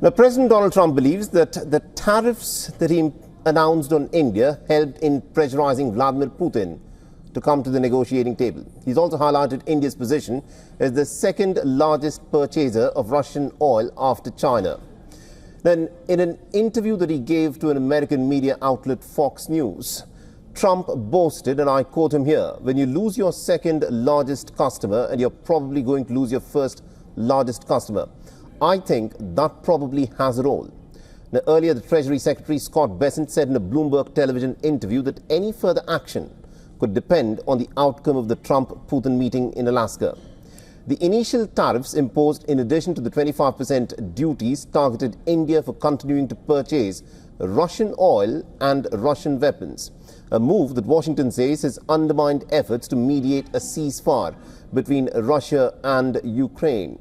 Now, President Donald Trump believes that the tariffs that he announced on India helped in pressurizing Vladimir Putin to come to the negotiating table. He's also highlighted India's position as the second largest purchaser of Russian oil after China. Then, in an interview that he gave to an American media outlet, Fox News, Trump boasted, and I quote him here, "When you lose your second largest customer and you're probably going to lose your first largest customer, I think that probably has a role." Now, earlier, the Treasury Secretary Scott Bessent said in a Bloomberg television interview that any further action could depend on the outcome of the Trump-Putin meeting in Alaska. The initial tariffs imposed, in addition to the 25% duties, targeted India for continuing to purchase Russian oil and Russian weapons, a move that Washington says has undermined efforts to mediate a ceasefire between Russia and Ukraine.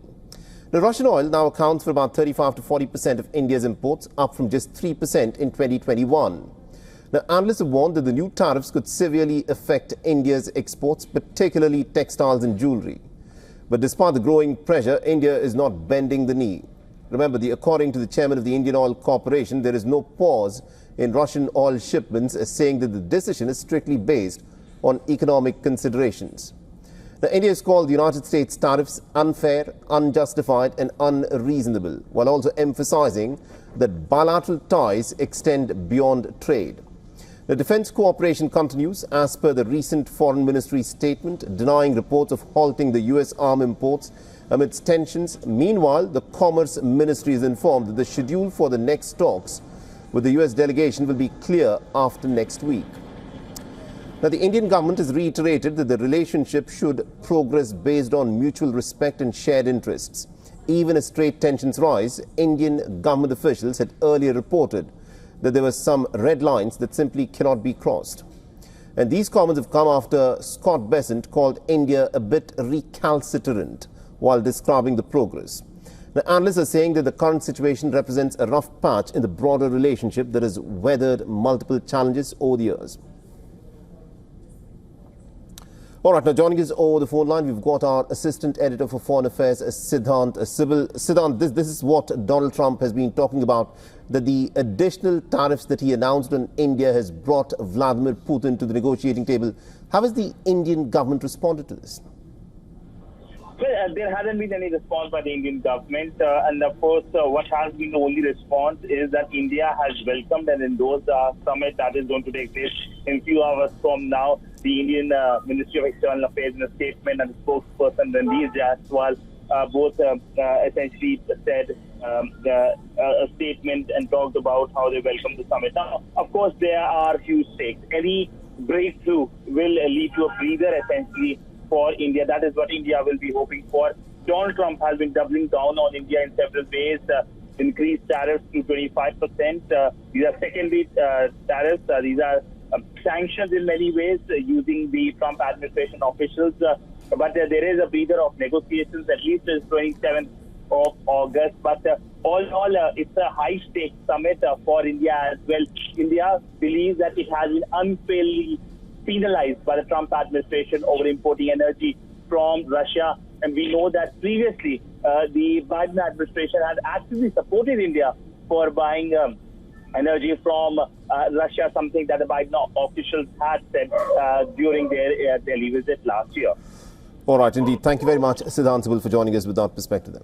The Russian oil now accounts for about 35 to 40% of India's imports, up from just 3% in 2021. Now, analysts have warned that the new tariffs could severely affect India's exports, particularly textiles and jewelry. But despite the growing pressure, India is not bending the knee. Remember, according to the chairman of the Indian Oil Corporation, there is no pause in Russian oil shipments, saying that the decision is strictly based on economic considerations. Now, India has called the United States tariffs unfair, unjustified and unreasonable, while also emphasizing that bilateral ties extend beyond trade. The defense cooperation continues as per the recent Foreign Ministry statement, denying reports of halting the U.S. arm imports amidst tensions. Meanwhile, the Commerce Ministry is informed that the schedule for the next talks with the U.S. delegation will be clear after next week. Now, the Indian government has reiterated that the relationship should progress based on mutual respect and shared interests. Even as trade tensions rise, Indian government officials had earlier reported that there were some red lines that simply cannot be crossed. And these comments have come after Scott Bessent called India a bit recalcitrant while describing the progress. The analysts are saying that the current situation represents a rough patch in the broader relationship that has weathered multiple challenges over the years. All right, now joining us over the phone line, we've got our Assistant Editor for Foreign Affairs, Siddhant Sibal. Siddhant, this is what Donald Trump has been talking about, that the additional tariffs that he announced on India has brought Vladimir Putin to the negotiating table. How has the Indian government responded to this? Well, there hasn't been any response by the Indian government. And of course, what has been the only response is that India has welcomed and endorsed the summit that is going to take place in a few hours from now. The Indian Ministry of External Affairs, in a statement, and the spokesperson Ranveer Jaiswal both essentially said a statement and talked about how they welcome the summit. Now, of course, there are huge stakes. Any breakthrough will lead to a breather, essentially, for India. That is what India will be hoping for. Donald Trump has been doubling down on India in several ways. Increased tariffs to 25%. These are secondary tariffs. These are sanctions in many ways using the Trump administration officials. But there is a breather of negotiations, at least till 27th of August. But all in all, it's a high-stakes summit for India as well. India believes that it has been unfairly penalized by the Trump administration over importing energy from Russia. And we know that previously the Biden administration had actively supported India for buying energy from Russia, something that the Biden officials had said during their Delhi visit last year. All right, indeed. Thank you very much, Siddhant Sibal, for joining us with that perspective.